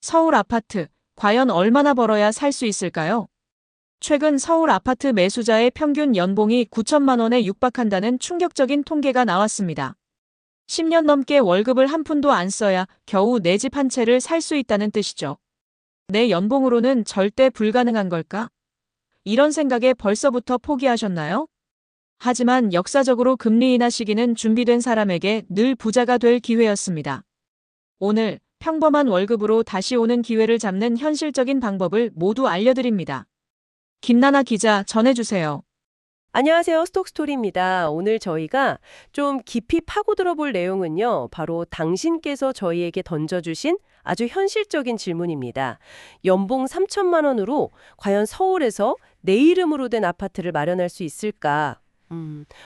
서울 아파트, 과연 얼마나 벌어야 살 수 있을까요? 최근 서울 아파트 매수자의 평균 연봉이 9천만 원에 육박한다는 충격적인 통계가 나왔습니다. 10년 넘게 월급을 한 푼도 안 써야 겨우 내 집 한 채를 살 수 있다는 뜻이죠. 내 연봉으로는 절대 불가능한 걸까? 이런 생각에 벌써부터 포기하셨나요? 하지만 역사적으로 금리 인하 시기는 준비된 사람에게 늘 부자가 될 기회였습니다. 오늘 평범한 월급으로 다시 오는 기회를 잡는 현실적인 방법을 모두 알려드립니다. 김나나 기자 전해주세요. 안녕하세요. 스톡스토리입니다. 오늘 저희가 좀 깊이 파고들어 볼 내용은요. 바로 당신께서 저희에게 던져주신 아주 현실적인 질문입니다. 연봉 3천만 원으로 과연 서울에서 내 이름으로 된 아파트를 마련할 수 있을까?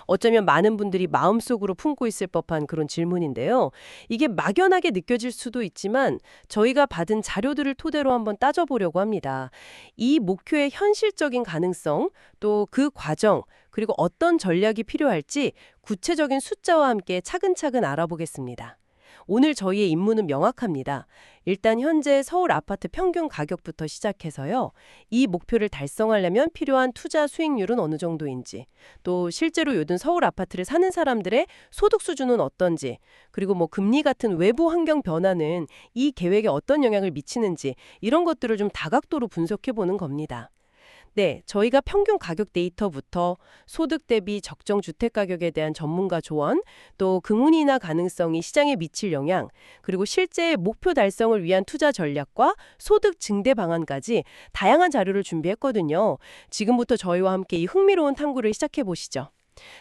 어쩌면 많은 분들이 마음속으로 품고 있을 법한 그런 질문인데요. 이게 막연하게 느껴질 수도 있지만 저희가 받은 자료들을 토대로 한번 따져보려고 합니다. 이 목표의 현실적인 가능성, 또 그 과정, 그리고 어떤 전략이 필요할지 구체적인 숫자와 함께 차근차근 알아보겠습니다. 오늘 저희의 임무는 명확합니다. 일단 현재 서울 아파트 평균 가격부터 시작해서요. 이 목표를 달성하려면 필요한 투자 수익률은 어느 정도인지, 또 실제로 요즘 서울 아파트를 사는 사람들의 소득 수준은 어떤지, 그리고 금리 같은 외부 환경 변화는 이 계획에 어떤 영향을 미치는지 이런 것들을 좀 다각도로 분석해 보는 겁니다. 네, 저희가 평균 가격 데이터부터 소득 대비 적정 주택 가격에 대한 전문가 조언, 또 금리 인하 가능성이 시장에 미칠 영향, 그리고 실제 목표 달성을 위한 투자 전략과 소득 증대 방안까지 다양한 자료를 준비했거든요. 지금부터 저희와 함께 이 흥미로운 탐구를 시작해 보시죠.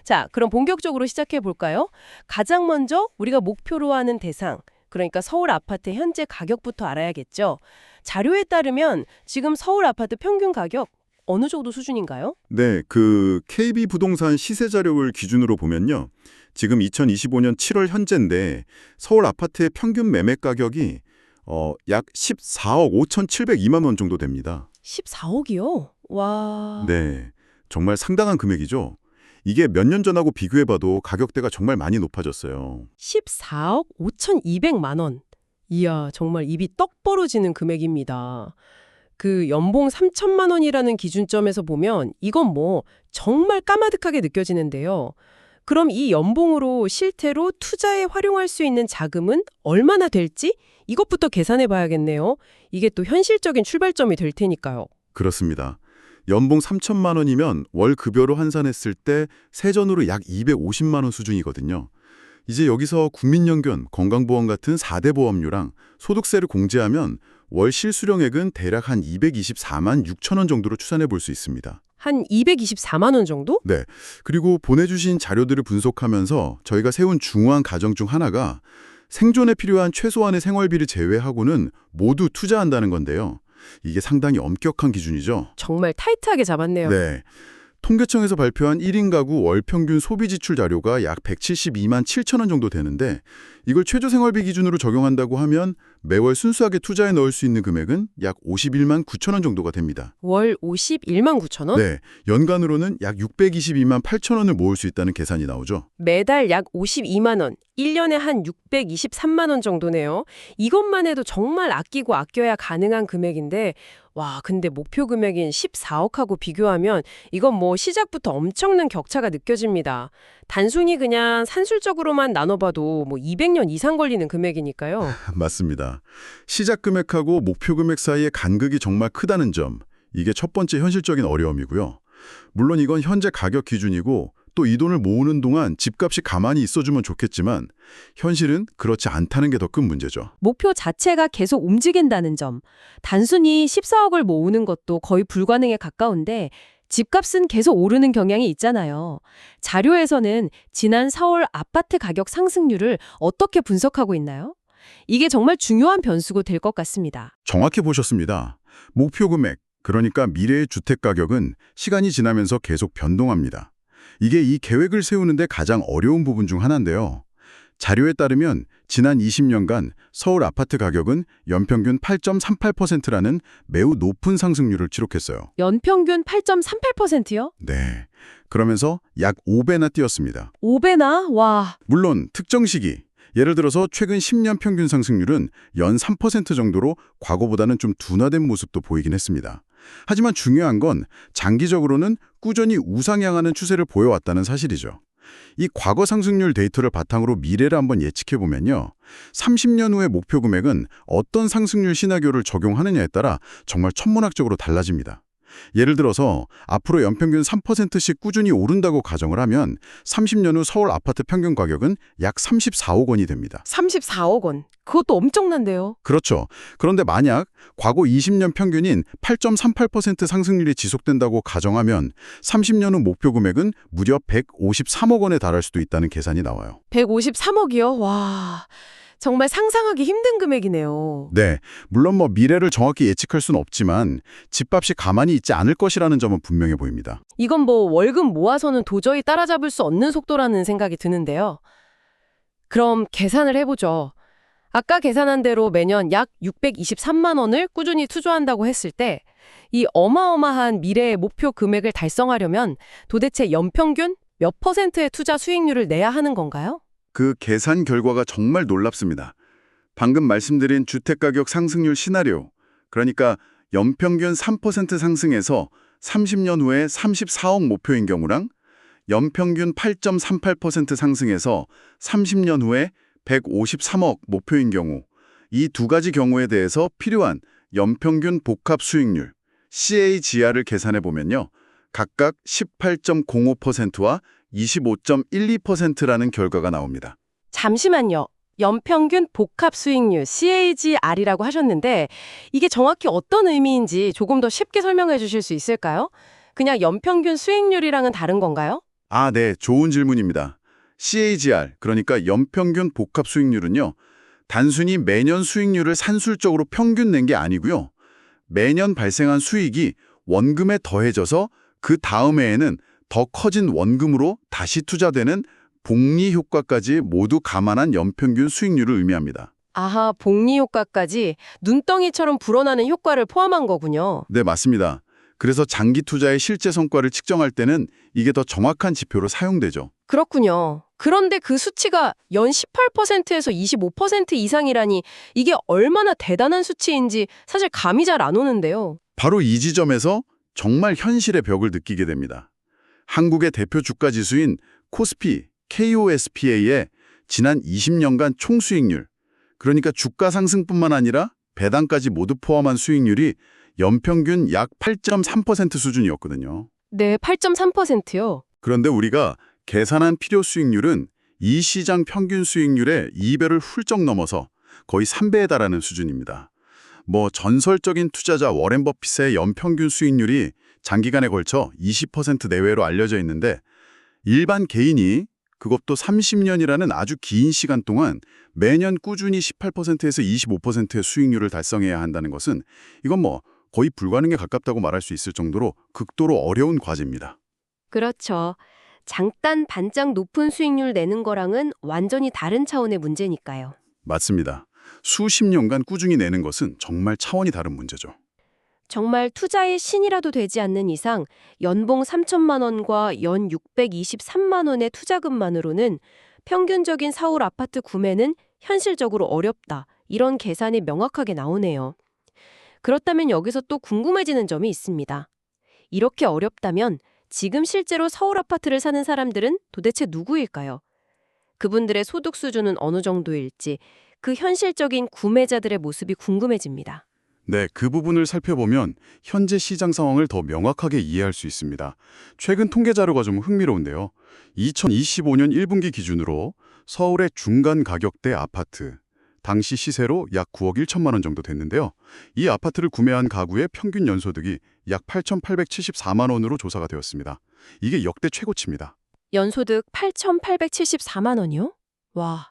자, 그럼 본격적으로 시작해 볼까요? 가장 먼저 우리가 목표로 하는 대상, 그러니까 서울 아파트 현재 가격부터 알아야겠죠. 자료에 따르면 지금 서울 아파트 평균 가격 어느 정도 수준인가요? 네, KB 부동산 시세 자료를 기준으로 보면요. 지금 2025년 7월 현재인데 서울 아파트의 평균 매매 가격이 약 14억 5,702만 원 정도 됩니다. 14억이요? 와. 네, 정말 상당한 금액이죠. 이게 몇 년 전하고 비교해봐도 가격대가 정말 많이 높아졌어요. 14억 5,200만 원. 이야, 정말 입이 떡 벌어지는 금액입니다. 그 연봉 3천만 원이라는 기준점에서 보면 이건 정말 까마득하게 느껴지는데요. 그럼 이 연봉으로 실제로 투자에 활용할 수 있는 자금은 얼마나 될지 이것부터 계산해 봐야겠네요. 이게 또 현실적인 출발점이 될 테니까요. 그렇습니다. 연봉 3천만 원이면 월 급여로 환산했을 때 세전으로 약 250만 원 수준이거든요. 이제 여기서 국민연금, 건강보험 같은 4대 보험료랑 소득세를 공제하면 월 실수령액은 대략 한 224만 6천 원 정도로 추산해 볼 수 있습니다. 한 224만 원 정도? 네. 그리고 보내주신 자료들을 분석하면서 저희가 세운 중요한 가정 중 하나가 생존에 필요한 최소한의 생활비를 제외하고는 모두 투자한다는 건데요. 이게 상당히 엄격한 기준이죠. 정말 타이트하게 잡았네요. 네. 통계청에서 발표한 1인 가구 월 평균 소비 지출 자료가 약 172만 7천 원 정도 되는데 이걸 최저 생활비 기준으로 적용한다고 하면 매월 순수하게 투자에 넣을 수 있는 금액은 약 51만 9천 원 정도가 됩니다. 월 51만 9천 원? 네, 연간으로는 약 622만 8천 원을 모을 수 있다는 계산이 나오죠. 매달 약 52만 원, 1년에 한 623만 원 정도네요. 이것만 해도 정말 아끼고 아껴야 가능한 금액인데 와, 근데 목표 금액인 14억하고 비교하면 이건 시작부터 엄청난 격차가 느껴집니다. 단순히 그냥 산술적으로만 나눠봐도 200년 이상 걸리는 금액이니까요. 맞습니다. 시작 금액하고 목표 금액 사이의 간극이 정말 크다는 점, 이게 첫 번째 현실적인 어려움이고요. 물론 이건 현재 가격 기준이고 또 이 돈을 모으는 동안 집값이 가만히 있어주면 좋겠지만 현실은 그렇지 않다는 게 더 큰 문제죠. 목표 자체가 계속 움직인다는 점. 단순히 14억을 모으는 것도 거의 불가능에 가까운데 집값은 계속 오르는 경향이 있잖아요. 자료에서는 지난 서울 아파트 가격 상승률을 어떻게 분석하고 있나요? 이게 정말 중요한 변수가 될 것 같습니다. 정확히 보셨습니다. 목표 금액, 그러니까 미래의 주택 가격은 시간이 지나면서 계속 변동합니다. 이게 이 계획을 세우는데 가장 어려운 부분 중 하나인데요. 자료에 따르면 지난 20년간 서울 아파트 가격은 연평균 8.38%라는 매우 높은 상승률을 기록했어요. 연평균 8.38%요? 네. 그러면서 약 5배나 뛰었습니다. 5배나? 와. 물론 특정 시기, 예를 들어서 최근 10년 평균 상승률은 연 3% 정도로 과거보다는 좀 둔화된 모습도 보이긴 했습니다. 하지만 중요한 건 장기적으로는 꾸준히 우상향하는 추세를 보여왔다는 사실이죠. 이 과거 상승률 데이터를 바탕으로 미래를 한번 예측해보면요. 30년 후의 목표 금액은 어떤 상승률 시나리오를 적용하느냐에 따라 정말 천문학적으로 달라집니다. 예를 들어서 앞으로 연평균 3%씩 꾸준히 오른다고 가정을 하면 30년 후 서울 아파트 평균 가격은 약 34억 원이 됩니다. 34억 원. 그것도 엄청난데요. 그렇죠. 그런데 만약 과거 20년 평균인 8.38% 상승률이 지속된다고 가정하면 30년 후 목표 금액은 무려 153억 원에 달할 수도 있다는 계산이 나와요. 153억이요? 와, 정말 상상하기 힘든 금액이네요. 네, 물론 미래를 정확히 예측할 수는 없지만 집값이 가만히 있지 않을 것이라는 점은 분명해 보입니다. 이건 월급 모아서는 도저히 따라잡을 수 없는 속도라는 생각이 드는데요. 그럼 계산을 해보죠. 아까 계산한 대로 매년 약 623만 원을 꾸준히 투자한다고 했을 때 이 어마어마한 미래의 목표 금액을 달성하려면 도대체 연평균 몇 %의 투자 수익률을 내야 하는 건가요? 그 계산 결과가 정말 놀랍습니다. 방금 말씀드린 주택가격 상승률 시나리오, 그러니까 연평균 3% 상승해서 30년 후에 34억 목표인 경우랑 연평균 8.38% 상승해서 30년 후에 153억 목표인 경우, 이 두 가지 경우에 대해서 필요한 연평균 복합 수익률, CAGR을 계산해 보면요. 각각 18.05%와 25.12%라는 결과가 나옵니다. 잠시만요. 연평균 복합 수익률 CAGR이라고 하셨는데 이게 정확히 어떤 의미인지 조금 더 쉽게 설명해 주실 수 있을까요? 그냥 연평균 수익률이랑은 다른 건가요? 아, 네. 좋은 질문입니다. CAGR, 그러니까 연평균 복합 수익률은요. 단순히 매년 수익률을 산술적으로 평균 낸 게 아니고요. 매년 발생한 수익이 원금에 더해져서 그 다음 해에는 더 커진 원금으로 다시 투자되는 복리 효과까지 모두 감안한 연평균 수익률을 의미합니다. 아하, 복리 효과까지 눈덩이처럼 불어나는 효과를 포함한 거군요. 네, 맞습니다. 그래서 장기 투자의 실제 성과를 측정할 때는 이게 더 정확한 지표로 사용되죠. 그렇군요. 그런데 그 수치가 연 18%에서 25% 이상이라니 이게 얼마나 대단한 수치인지 사실 감이 잘 안 오는데요. 바로 이 지점에서 정말 현실의 벽을 느끼게 됩니다. 한국의 대표 주가 지수인 코스피, KOSPA의 지난 20년간 총수익률, 그러니까 주가 상승뿐만 아니라 배당까지 모두 포함한 수익률이 연평균 약 8.3% 수준이었거든요. 네, 8.3%요. 그런데 우리가 계산한 필요 수익률은 이 시장 평균 수익률의 2배를 훌쩍 넘어서 거의 3배에 달하는 수준입니다. 전설적인 투자자 워렌 버핏의 연평균 수익률이 장기간에 걸쳐 20% 내외로 알려져 있는데 일반 개인이 그것도 30년이라는 아주 긴 시간 동안 매년 꾸준히 18%에서 25%의 수익률을 달성해야 한다는 것은 이건 거의 불가능에 가깝다고 말할 수 있을 정도로 극도로 어려운 과제입니다. 그렇죠. 장단 반짝 높은 수익률 내는 거랑은 완전히 다른 차원의 문제니까요. 맞습니다. 수십 년간 꾸준히 내는 것은 정말 차원이 다른 문제죠. 정말 투자의 신이라도 되지 않는 이상 연봉 3천만 원과 연 623만 원의 투자금만으로는 평균적인 서울 아파트 구매는 현실적으로 어렵다. 이런 계산이 명확하게 나오네요. 그렇다면 여기서 또 궁금해지는 점이 있습니다. 이렇게 어렵다면 지금 실제로 서울 아파트를 사는 사람들은 도대체 누구일까요? 그분들의 소득 수준은 어느 정도일지 그 현실적인 구매자들의 모습이 궁금해집니다. 네, 그 부분을 살펴보면 현재 시장 상황을 더 명확하게 이해할 수 있습니다. 최근 통계 자료가 좀 흥미로운데요. 2025년 1분기 기준으로 서울의 중간 가격대 아파트, 당시 시세로 약 9억 1천만 원 정도 됐는데요. 이 아파트를 구매한 가구의 평균 연소득이 약 8,874만 원으로 조사가 되었습니다. 이게 역대 최고치입니다. 연소득 8,874만 원이요? 와,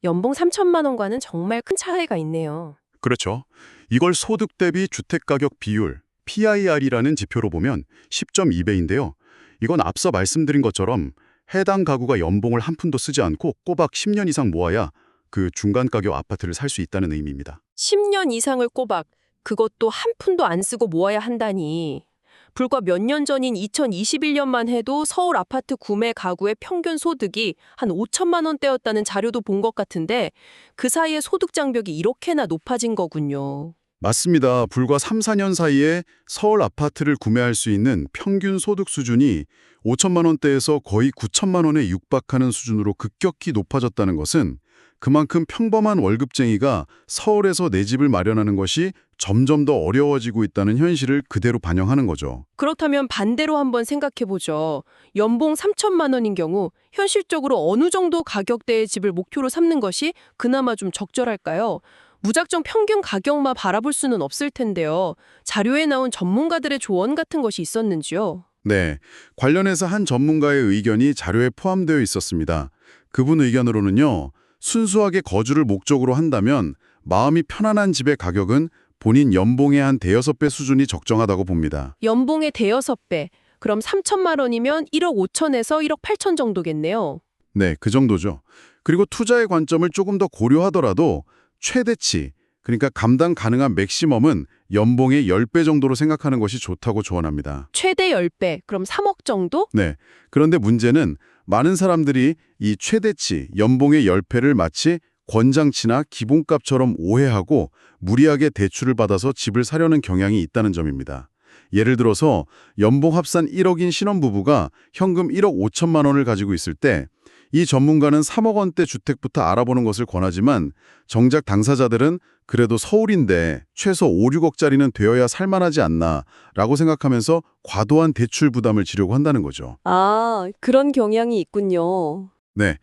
연봉 3천만 원과는 정말 큰 차이가 있네요. 그렇죠. 이걸 소득 대비 주택가격 비율, PIR이라는 지표로 보면 10.2배인데요. 이건 앞서 말씀드린 것처럼 해당 가구가 연봉을 한 푼도 쓰지 않고 꼬박 10년 이상 모아야 그 중간 가격 아파트를 살 수 있다는 의미입니다. 10년 이상을 꼬박, 그것도 한 푼도 안 쓰고 모아야 한다니. 불과 몇 년 전인 2021년만 해도 서울 아파트 구매 가구의 평균 소득이 한 5천만 원대였다는 자료도 본 것 같은데 그 사이에 소득 장벽이 이렇게나 높아진 거군요. 맞습니다. 불과 3, 4년 사이에 서울 아파트를 구매할 수 있는 평균 소득 수준이 5천만 원대에서 거의 9천만 원에 육박하는 수준으로 급격히 높아졌다는 것은 그만큼 평범한 월급쟁이가 서울에서 내 집을 마련하는 것이 점점 더 어려워지고 있다는 현실을 그대로 반영하는 거죠. 그렇다면 반대로 한번 생각해보죠. 연봉 3천만 원인 경우 현실적으로 어느 정도 가격대의 집을 목표로 삼는 것이 그나마 좀 적절할까요? 무작정 평균 가격만 바라볼 수는 없을 텐데요. 자료에 나온 전문가들의 조언 같은 것이 있었는지요? 네, 관련해서 한 전문가의 의견이 자료에 포함되어 있었습니다. 그분 의견으로는요, 순수하게 거주를 목적으로 한다면 마음이 편안한 집의 가격은 본인 연봉의 한 대여섯 배 수준이 적정하다고 봅니다. 연봉의 대여섯 배. 그럼 3천만 원이면 1억 5천에서 1억 8천 정도겠네요. 네, 그 정도죠. 그리고 투자의 관점을 조금 더 고려하더라도 최대치, 그러니까 감당 가능한 맥시멈은 연봉의 10배 정도로 생각하는 것이 좋다고 조언합니다. 최대 10배. 그럼 3억 정도? 네, 그런데 문제는 많은 사람들이 이 최대치, 연봉의 10배를 마치 권장치나 기본값처럼 오해하고 무리하게 대출을 받아서 집을 사려는 경향이 있다는 점입니다. 예를 들어서 연봉 합산 1억인 신혼부부가 현금 1억 5천만 원을 가지고 있을 때 이 전문가는 3억 원대 주택부터 알아보는 것을 권하지만 정작 당사자들은 그래도 서울인데 최소 5, 6억짜리는 되어야 살만하지 않나 라고 생각하면서 과도한 대출 부담을 지려고 한다는 거죠. 아, 그런 경향이 있군요. 네,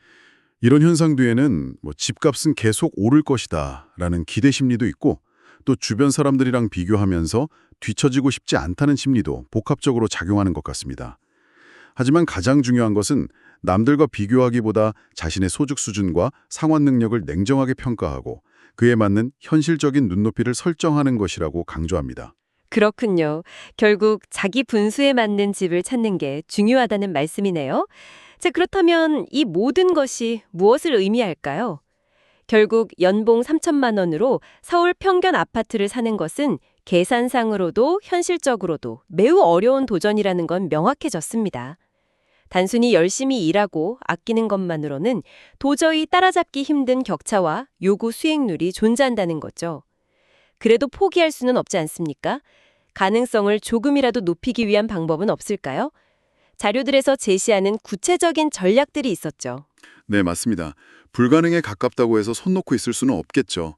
이런 현상 뒤에는 집값은 계속 오를 것이다 라는 기대 심리도 있고 또 주변 사람들이랑 비교하면서 뒤처지고 싶지 않다는 심리도 복합적으로 작용하는 것 같습니다. 하지만 가장 중요한 것은 남들과 비교하기보다 자신의 소득 수준과 상환 능력을 냉정하게 평가하고 그에 맞는 현실적인 눈높이를 설정하는 것이라고 강조합니다. 그렇군요. 결국 자기 분수에 맞는 집을 찾는 게 중요하다는 말씀이네요. 자, 그렇다면 이 모든 것이 무엇을 의미할까요? 결국 연봉 3천만 원으로 서울 평균 아파트를 사는 것은 계산상으로도 현실적으로도 매우 어려운 도전이라는 건 명확해졌습니다. 단순히 열심히 일하고 아끼는 것만으로는 도저히 따라잡기 힘든 격차와 요구 수익률이 존재한다는 거죠. 그래도 포기할 수는 없지 않습니까? 가능성을 조금이라도 높이기 위한 방법은 없을까요? 자료들에서 제시하는 구체적인 전략들이 있었죠. 네, 맞습니다. 불가능에 가깝다고 해서 손 놓고 있을 수는 없겠죠.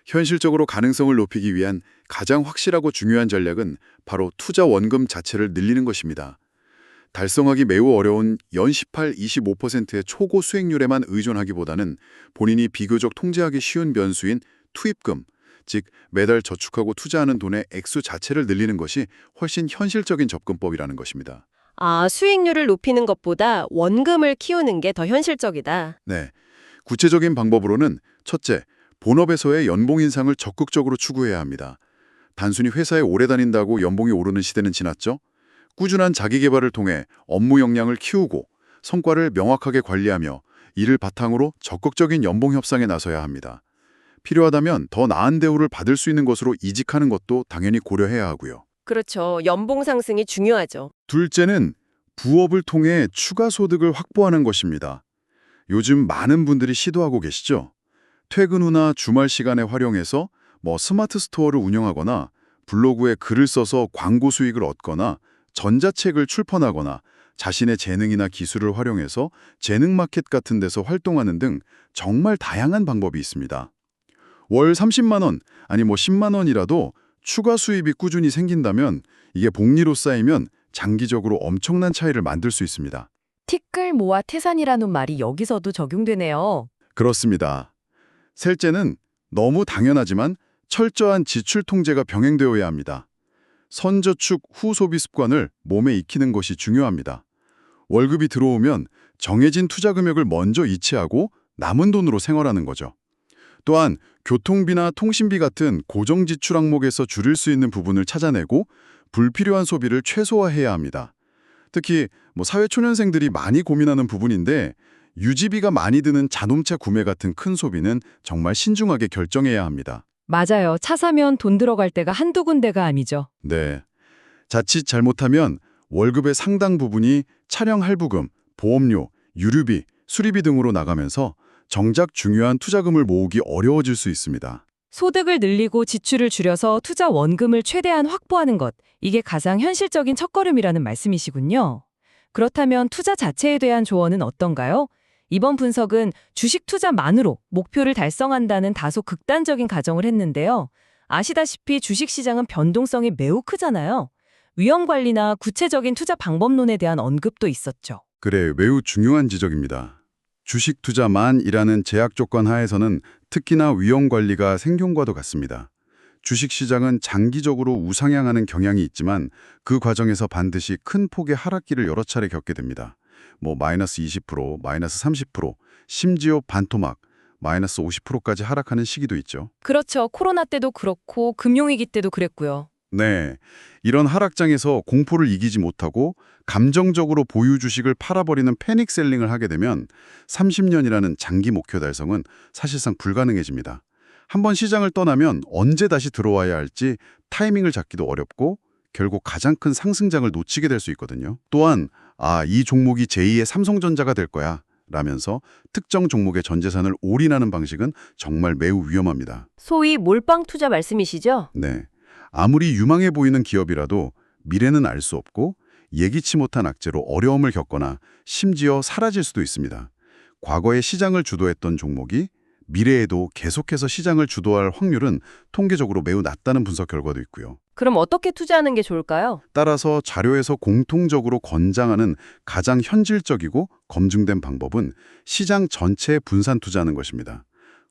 현실적으로 가능성을 높이기 위한 가장 확실하고 중요한 전략은 바로 투자 원금 자체를 늘리는 것입니다. 달성하기 매우 어려운 연 18, 25%의 초고 수익률에만 의존하기보다는 본인이 비교적 통제하기 쉬운 변수인 투입금, 즉 매달 저축하고 투자하는 돈의 액수 자체를 늘리는 것이 훨씬 현실적인 접근법이라는 것입니다. 아, 수익률을 높이는 것보다 원금을 키우는 게 더 현실적이다. 네, 구체적인 방법으로는 첫째, 본업에서의 연봉 인상을 적극적으로 추구해야 합니다. 단순히 회사에 오래 다닌다고 연봉이 오르는 시대는 지났죠? 꾸준한 자기 개발을 통해 업무 역량을 키우고 성과를 명확하게 관리하며 이를 바탕으로 적극적인 연봉 협상에 나서야 합니다. 필요하다면 더 나은 대우를 받을 수 있는 것으로 이직하는 것도 당연히 고려해야 하고요. 그렇죠. 연봉 상승이 중요하죠. 둘째는 부업을 통해 추가 소득을 확보하는 것입니다. 요즘 많은 분들이 시도하고 계시죠? 퇴근 후나 주말 시간에 활용해서 스마트 스토어를 운영하거나 블로그에 글을 써서 광고 수익을 얻거나 전자책을 출판하거나 자신의 재능이나 기술을 활용해서 재능 마켓 같은 데서 활동하는 등 정말 다양한 방법이 있습니다. 월 30만 원, 아니 10만 원이라도 추가 수입이 꾸준히 생긴다면 이게 복리로 쌓이면 장기적으로 엄청난 차이를 만들 수 있습니다. 티끌 모아 태산이라는 말이 여기서도 적용되네요. 그렇습니다. 셋째는 너무 당연하지만 철저한 지출 통제가 병행되어야 합니다. 선저축 후 소비 습관을 몸에 익히는 것이 중요합니다. 월급이 들어오면 정해진 투자 금액을 먼저 이체하고 남은 돈으로 생활하는 거죠. 또한 교통비나 통신비 같은 고정 지출 항목에서 줄일 수 있는 부분을 찾아내고 불필요한 소비를 최소화해야 합니다. 특히 사회초년생들이 많이 고민하는 부분인데 유지비가 많이 드는 자동차 구매 같은 큰 소비는 정말 신중하게 결정해야 합니다. 맞아요. 차 사면 돈 들어갈 때가 한두 군데가 아니죠. 네. 자칫 잘못하면 월급의 상당 부분이 차량 할부금, 보험료, 유류비, 수리비 등으로 나가면서 정작 중요한 투자금을 모으기 어려워질 수 있습니다. 소득을 늘리고 지출을 줄여서 투자 원금을 최대한 확보하는 것, 이게 가장 현실적인 첫걸음이라는 말씀이시군요. 그렇다면 투자 자체에 대한 조언은 어떤가요? 이번 분석은 주식 투자만으로 목표를 달성한다는 다소 극단적인 가정을 했는데요. 아시다시피 주식시장은 변동성이 매우 크잖아요. 위험 관리나 구체적인 투자 방법론에 대한 언급도 있었죠. 그래, 매우 중요한 지적입니다. 주식 투자만이라는 제약 조건 하에서는 특히나 위험 관리가 생존과도 같습니다. 주식 시장은 장기적으로 우상향하는 경향이 있지만 그 과정에서 반드시 큰 폭의 하락기를 여러 차례 겪게 됩니다. 마이너스 20%, 마이너스 30%, 심지어 반토막, 마이너스 50%까지 하락하는 시기도 있죠. 그렇죠. 코로나 때도 그렇고 금융위기 때도 그랬고요. 네, 이런 하락장에서 공포를 이기지 못하고 감정적으로 보유 주식을 팔아버리는 패닉 셀링을 하게 되면 30년이라는 장기 목표 달성은 사실상 불가능해집니다. 한번 시장을 떠나면 언제 다시 들어와야 할지 타이밍을 잡기도 어렵고 결국 가장 큰 상승장을 놓치게 될 수 있거든요. 또한 이 종목이 제2의 삼성전자가 될 거야 라면서 특정 종목의 전 재산을 올인하는 방식은 정말 매우 위험합니다. 소위 몰빵 투자 말씀이시죠? 네, 아무리 유망해 보이는 기업이라도 미래는 알 수 없고 예기치 못한 악재로 어려움을 겪거나 심지어 사라질 수도 있습니다. 과거에 시장을 주도했던 종목이 미래에도 계속해서 시장을 주도할 확률은 통계적으로 매우 낮다는 분석 결과도 있고요. 그럼 어떻게 투자하는 게 좋을까요? 따라서 자료에서 공통적으로 권장하는 가장 현실적이고 검증된 방법은 시장 전체에 분산 투자하는 것입니다.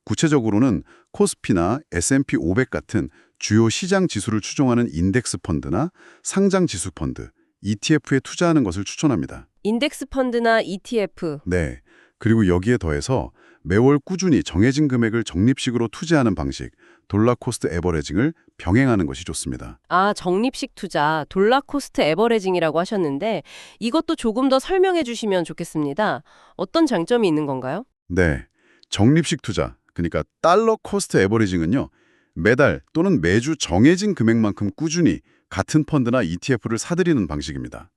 구체적으로는 코스피나 S&P 500 같은 주요 시장 지수를 추종하는 인덱스 펀드나 상장 지수 펀드, ETF에 투자하는 것을 추천합니다. 인덱스 펀드나 ETF. 네. 그리고 여기에 더해서 매월 꾸준히 정해진 금액을 적립식으로 투자하는 방식, 돌라 코스트 에버레징을 병행하는 것이 좋습니다. 적립식 투자, 돌라 코스트 에버레징이라고 하셨는데 이것도 조금 더 설명해 주시면 좋겠습니다. 어떤 장점이 있는 건가요? 네. 적립식 투자, 그러니까 달러 코스트 에버리징은요. 매달 또는 매주 정해진 금액만큼 꾸준히 같은 펀드나 ETF를 사들이는 방식입니다.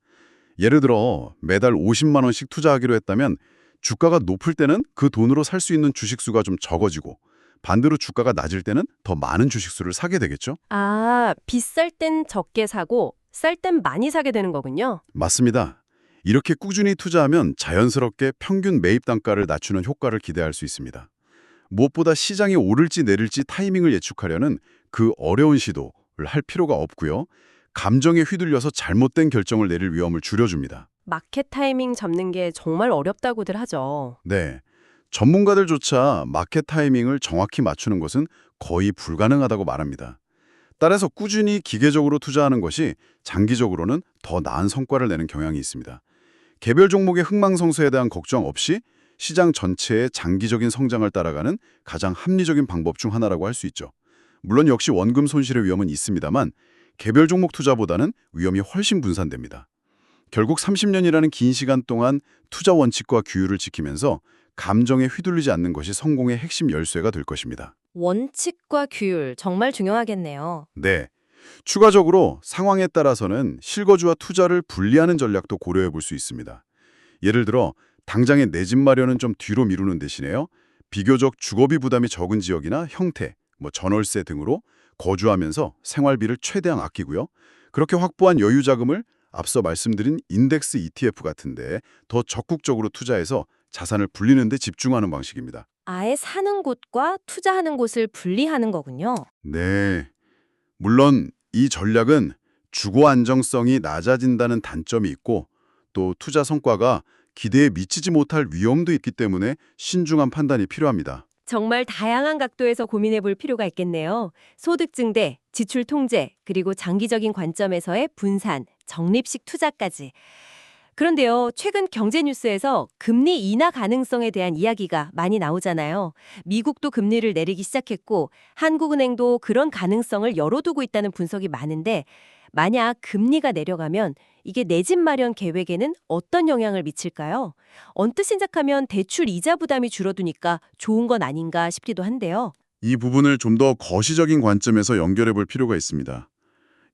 예를 들어 매달 50만 원씩 투자하기로 했다면 주가가 높을 때는 그 돈으로 살 수 있는 주식수가 좀 적어지고 반대로 주가가 낮을 때는 더 많은 주식수를 사게 되겠죠? 비쌀 땐 적게 사고 쌀 땐 많이 사게 되는 거군요. 맞습니다. 이렇게 꾸준히 투자하면 자연스럽게 평균 매입 단가를 낮추는 효과를 기대할 수 있습니다. 무엇보다 시장이 오를지 내릴지 타이밍을 예측하려는 그 어려운 시도를 할 필요가 없고요. 감정에 휘둘려서 잘못된 결정을 내릴 위험을 줄여줍니다. 마켓 타이밍 잡는 게 정말 어렵다고들 하죠. 네, 전문가들조차 마켓 타이밍을 정확히 맞추는 것은 거의 불가능하다고 말합니다. 따라서 꾸준히 기계적으로 투자하는 것이 장기적으로는 더 나은 성과를 내는 경향이 있습니다. 개별 종목의 흥망성쇠에 대한 걱정 없이 시장 전체의 장기적인 성장을 따라가는 가장 합리적인 방법 중 하나라고 할 수 있죠. 물론 역시 원금 손실의 위험은 있습니다만 개별 종목 투자보다는 위험이 훨씬 분산됩니다. 결국 30년이라는 긴 시간 동안 투자 원칙과 규율을 지키면서 감정에 휘둘리지 않는 것이 성공의 핵심 열쇠가 될 것입니다. 원칙과 규율 정말 중요하겠네요. 네. 추가적으로 상황에 따라서는 실거주와 투자를 분리하는 전략도 고려해 볼 수 있습니다. 예를 들어 당장의 내 집 마련은 좀 뒤로 미루는 대신에요. 비교적 주거비 부담이 적은 지역이나 형태, 전월세 등으로 거주하면서 생활비를 최대한 아끼고요. 그렇게 확보한 여유 자금을 앞서 말씀드린 인덱스 ETF 같은데 더 적극적으로 투자해서 자산을 불리는 데 집중하는 방식입니다. 아예 사는 곳과 투자하는 곳을 분리하는 거군요. 네. 물론 이 전략은 주거 안정성이 낮아진다는 단점이 있고 또 투자 성과가 기대에 미치지 못할 위험도 있기 때문에 신중한 판단이 필요합니다. 정말 다양한 각도에서 고민해 볼 필요가 있겠네요. 소득 증대, 지출 통제, 그리고 장기적인 관점에서의 분산, 적립식 투자까지. 그런데요, 최근 경제 뉴스에서 금리 인하 가능성에 대한 이야기가 많이 나오잖아요. 미국도 금리를 내리기 시작했고 한국은행도 그런 가능성을 열어두고 있다는 분석이 많은데 만약 금리가 내려가면 이게 내 집 마련 계획에는 어떤 영향을 미칠까요? 언뜻 생각하면 대출 이자 부담이 줄어드니까 좋은 건 아닌가 싶기도 한데요. 이 부분을 좀 더 거시적인 관점에서 연결해 볼 필요가 있습니다.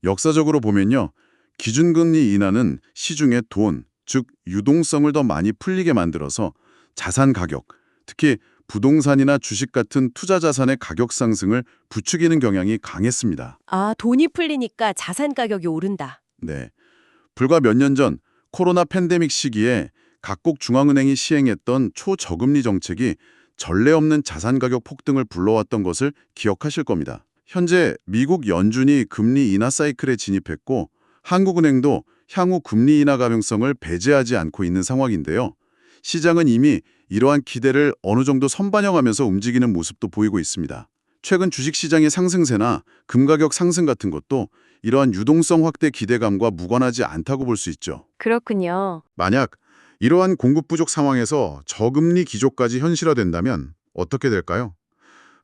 역사적으로 보면요. 기준금리 인하는 시중에 돈, 즉 유동성을 더 많이 풀리게 만들어서 자산 가격, 특히 부동산이나 주식 같은 투자 자산의 가격 상승을 부추기는 경향이 강했습니다. 아, 돈이 풀리니까 자산 가격이 오른다. 네. 불과 몇 년 전 코로나 팬데믹 시기에 각국 중앙은행이 시행했던 초저금리 정책이 전례 없는 자산 가격 폭등을 불러왔던 것을 기억하실 겁니다. 현재 미국 연준이 금리 인하 사이클에 진입했고 한국은행도 향후 금리 인하 가능성을 배제하지 않고 있는 상황인데요. 시장은 이미 이러한 기대를 어느 정도 선반영하면서 움직이는 모습도 보이고 있습니다. 최근 주식시장의 상승세나 금가격 상승 같은 것도 이러한 유동성 확대 기대감과 무관하지 않다고 볼 수 있죠. 그렇군요. 만약 이러한 공급 부족 상황에서 저금리 기조까지 현실화된다면 어떻게 될까요?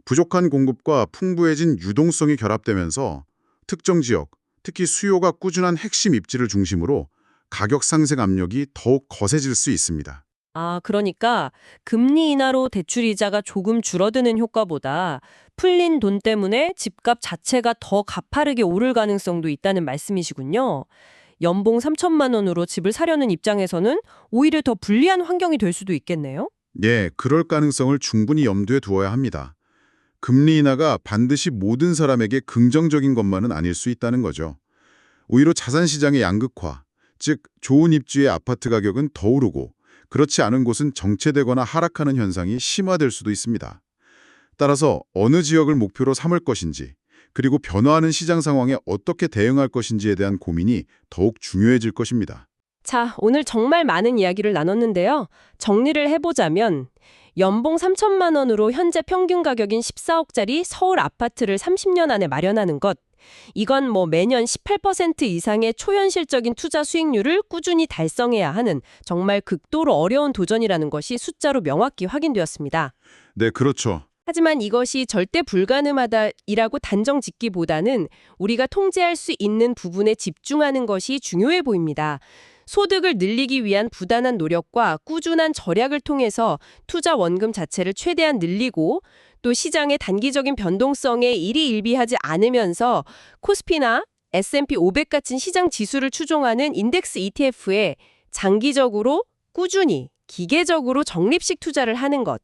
부족한 공급과 풍부해진 유동성이 결합되면서 특정 지역, 특히 수요가 꾸준한 핵심 입지를 중심으로 가격 상승 압력이 더욱 거세질 수 있습니다. 아, 그러니까 금리 인하로 대출 이자가 조금 줄어드는 효과보다 풀린 돈 때문에 집값 자체가 더 가파르게 오를 가능성도 있다는 말씀이시군요. 연봉 3천만 원으로 집을 사려는 입장에서는 오히려 더 불리한 환경이 될 수도 있겠네요. 예, 그럴 가능성을 충분히 염두에 두어야 합니다. 금리 인하가 반드시 모든 사람에게 긍정적인 것만은 아닐 수 있다는 거죠. 오히려 자산 시장의 양극화, 즉 좋은 입지의 아파트 가격은 더 오르고 그렇지 않은 곳은 정체되거나 하락하는 현상이 심화될 수도 있습니다. 따라서 어느 지역을 목표로 삼을 것인지, 그리고 변화하는 시장 상황에 어떻게 대응할 것인지에 대한 고민이 더욱 중요해질 것입니다. 자, 오늘 정말 많은 이야기를 나눴는데요. 정리를 해보자면 연봉 3천만 원으로 현재 평균 가격인 14억짜리 서울 아파트를 30년 안에 마련하는 것. 이건 매년 18% 이상의 초현실적인 투자 수익률을 꾸준히 달성해야 하는 정말 극도로 어려운 도전이라는 것이 숫자로 명확히 확인되었습니다. 네, 그렇죠. 하지만 이것이 절대 불가능하다이라고 단정 짓기보다는 우리가 통제할 수 있는 부분에 집중하는 것이 중요해 보입니다. 소득을 늘리기 위한 부단한 노력과 꾸준한 절약을 통해서 투자 원금 자체를 최대한 늘리고 또 시장의 단기적인 변동성에 일희일비하지 않으면서 코스피나 S&P 500 같은 시장 지수를 추종하는 인덱스 ETF에 장기적으로 꾸준히 기계적으로 적립식 투자를 하는 것.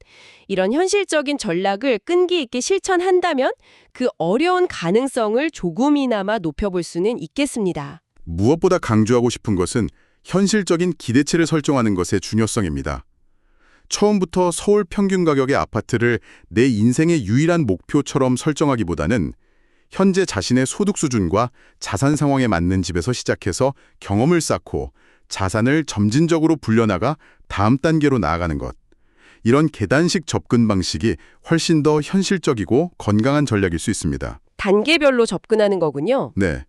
이런 현실적인 전략을 끈기 있게 실천한다면 그 어려운 가능성을 조금이나마 높여볼 수는 있겠습니다. 무엇보다 강조하고 싶은 것은 현실적인 기대치를 설정하는 것의 중요성입니다. 처음부터 서울 평균 가격의 아파트를 내 인생의 유일한 목표처럼 설정하기보다는 현재 자신의 소득 수준과 자산 상황에 맞는 집에서 시작해서 경험을 쌓고 자산을 점진적으로 불려나가 다음 단계로 나아가는 것. 이런 계단식 접근 방식이 훨씬 더 현실적이고 건강한 전략일 수 있습니다. 단계별로 접근하는 거군요. 네.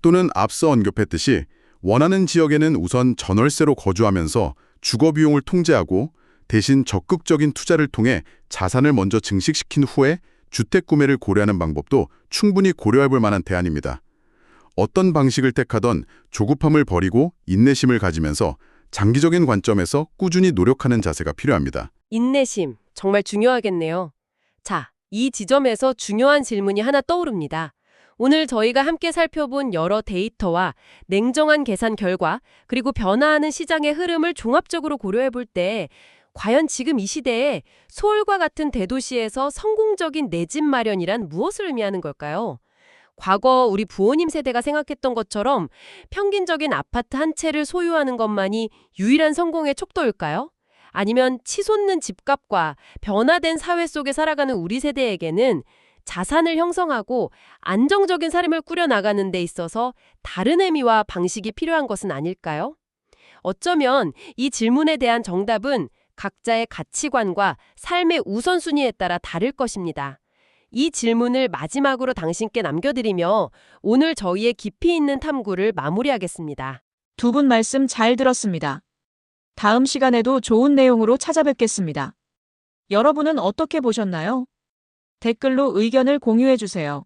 또는 앞서 언급했듯이 원하는 지역에는 우선 전월세로 거주하면서 주거 비용을 통제하고 대신 적극적인 투자를 통해 자산을 먼저 증식시킨 후에 주택 구매를 고려하는 방법도 충분히 고려해 볼 만한 대안입니다. 어떤 방식을 택하던 조급함을 버리고 인내심을 가지면서 장기적인 관점에서 꾸준히 노력하는 자세가 필요합니다. 인내심, 정말 중요하겠네요. 자, 이 지점에서 중요한 질문이 하나 떠오릅니다. 오늘 저희가 함께 살펴본 여러 데이터와 냉정한 계산 결과, 그리고 변화하는 시장의 흐름을 종합적으로 고려해 볼 때 과연 지금 이 시대에 서울과 같은 대도시에서 성공적인 내 집 마련이란 무엇을 의미하는 걸까요? 과거 우리 부모님 세대가 생각했던 것처럼 평균적인 아파트 한 채를 소유하는 것만이 유일한 성공의 척도일까요? 아니면 치솟는 집값과 변화된 사회 속에 살아가는 우리 세대에게는 자산을 형성하고 안정적인 삶을 꾸려나가는 데 있어서 다른 의미와 방식이 필요한 것은 아닐까요? 어쩌면 이 질문에 대한 정답은 각자의 가치관과 삶의 우선순위에 따라 다를 것입니다. 이 질문을 마지막으로 당신께 남겨드리며 오늘 저희의 깊이 있는 탐구를 마무리하겠습니다. 두 분 말씀 잘 들었습니다. 다음 시간에도 좋은 내용으로 찾아뵙겠습니다. 여러분은 어떻게 보셨나요? 댓글로 의견을 공유해 주세요.